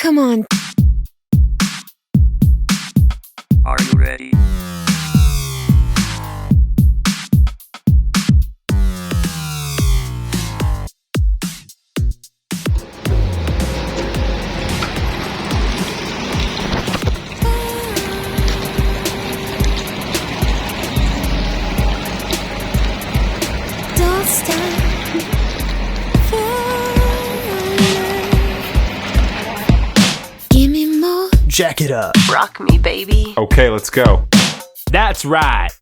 Come on. Are you ready? Don't stop. Give me more. Jack it up. Rock me, baby. Okay, let's go. That's right.